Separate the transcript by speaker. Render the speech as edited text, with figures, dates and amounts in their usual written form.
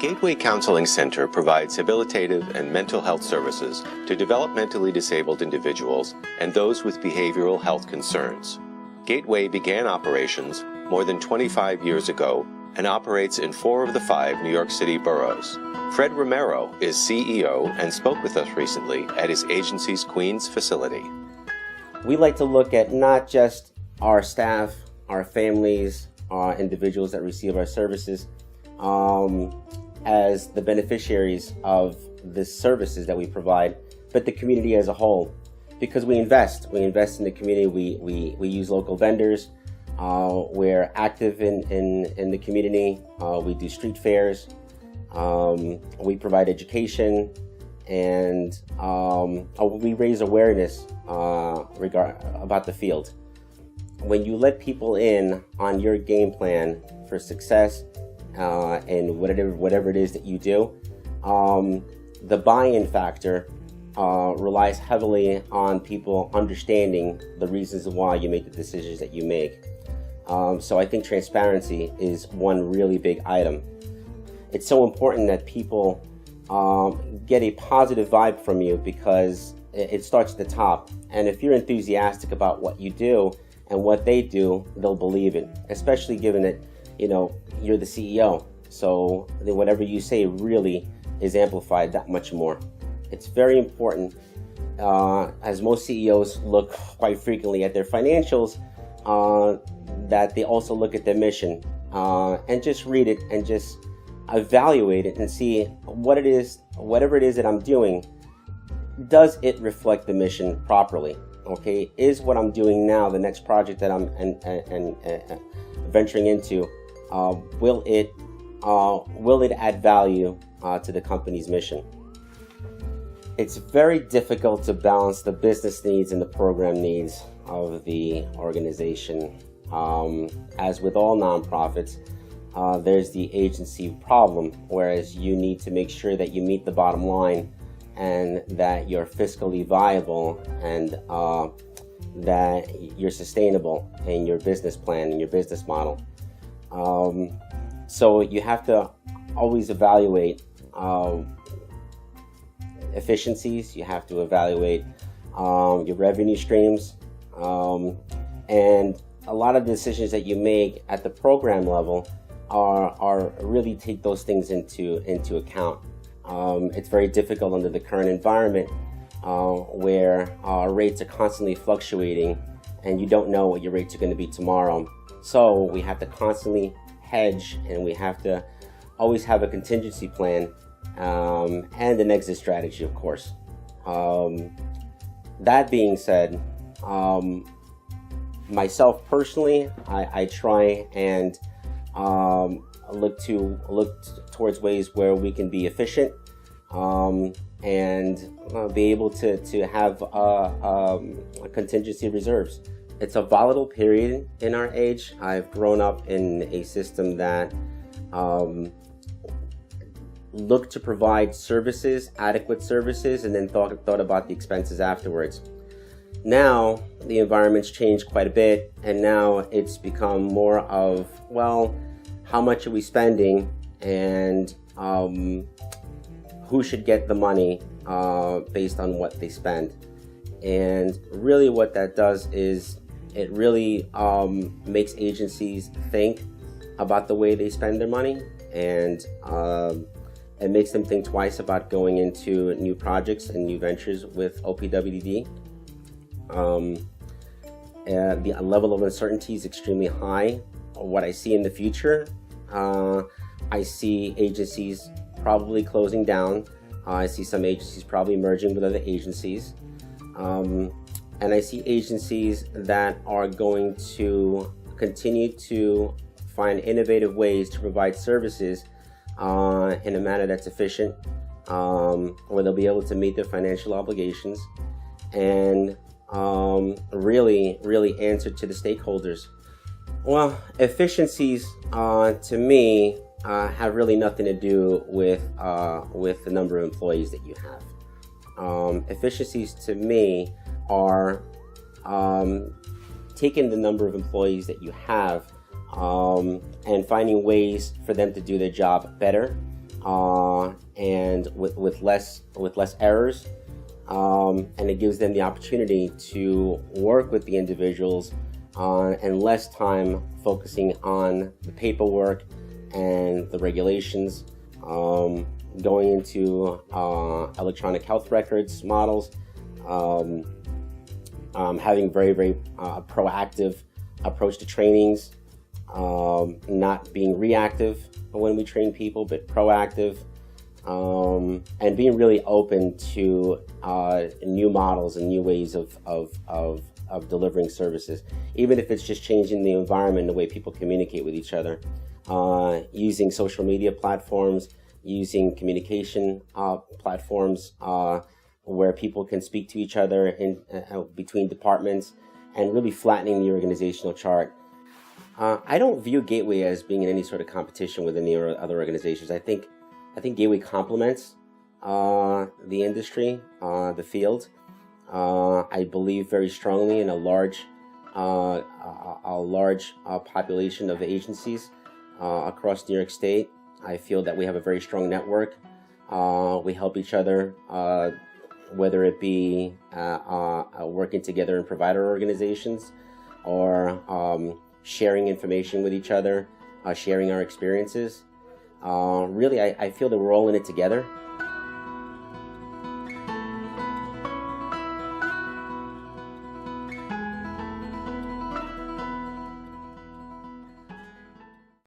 Speaker 1: Gateway Counseling Center provides habilitative and mental health services to developmentally disabled individuals and those with behavioral health concerns. Gateway began operations more than 25 years ago and operates in 4 of the 5 New York City boroughs. Fred Romero is CEO and spoke with us recently at his agency's Queens facility.
Speaker 2: We like to look at not just our staff, our families, individuals that receive our services, as the beneficiaries of the services that we provide, but the community as a whole. Because we invest in the community. We use local vendors. We're active in the community. We do street fairs. We provide education, and we raise awareness about the field. When you let people in on your game plan for success and whatever it is that you do, the buy-in factor relies heavily on people understanding the reasons why you make the decisions that you make. So I think transparency is one really big item. It's so important that people get a positive vibe from you, because it starts at the top. And if you're enthusiastic about what you do and what they do, they'll believe it, especially given that, you're the CEO. So whatever you say really is amplified that much more. It's very important, as most CEOs look quite frequently at their financials, that they also look at their mission and just read it and just evaluate it and see whatever it is that I'm doing, does it reflect the mission properly? Okay, is what I'm doing now, the next project that I'm venturing into, will it add value to the company's mission? It's very difficult to balance the business needs and the program needs of the organization. As with all nonprofits, there's the agency problem, whereas you need to make sure that you meet the bottom line and that you're fiscally viable and that you're sustainable in your business plan and your business model. So you have to always evaluate efficiencies. You have to evaluate your revenue streams, and a lot of the decisions that you make at the program level are really take those things into account. It's very difficult under the current environment where rates are constantly fluctuating and you don't know what your rates are going to be tomorrow. So we have to constantly hedge, and we have to always have a contingency plan and an exit strategy, of course. That being said, myself personally, I try and look towards ways where we can be efficient and be able to have contingency reserves. It's a volatile period in our age. I've grown up in a system that looked to provide services, adequate services, and then thought about the expenses afterwards. Now, the environment's changed quite a bit, and now it's become more of, well, how much are we spending, and who should get the money based on what they spend. And really what that does is it really makes agencies think about the way they spend their money, and it makes them think twice about going into new projects and new ventures with OPWDD. The level of uncertainty is extremely high. What I see in the future, I see agencies probably closing down. I see some agencies probably merging with other agencies. And I see agencies that are going to continue to find innovative ways to provide services in a manner that's efficient, where they'll be able to meet their financial obligations and really answer to the stakeholders. Well, efficiencies to me have really nothing to do with the number of employees that you have. Efficiencies to me are taking the number of employees that you have and finding ways for them to do their job better, and with less errors, and it gives them the opportunity to work with the individuals and less time focusing on the paperwork and the regulations, going into electronic health records models, having very proactive approach to trainings, not being reactive when we train people, but proactive, and being really open to new models and new ways of delivering services, even if it's just changing the environment, the way people communicate with each other, using social media platforms, using communication platforms where people can speak to each other in between departments, and really flattening the organizational chart. I don't view Gateway as being in any sort of competition with any other organizations. I think Gateway complements the industry, the field. I believe very strongly in a large population of agencies across New York State. I feel that we have a very strong network. We help each other, whether it be working together in provider organizations or sharing information with each other, sharing our experiences. Really, I feel that we're all in it together.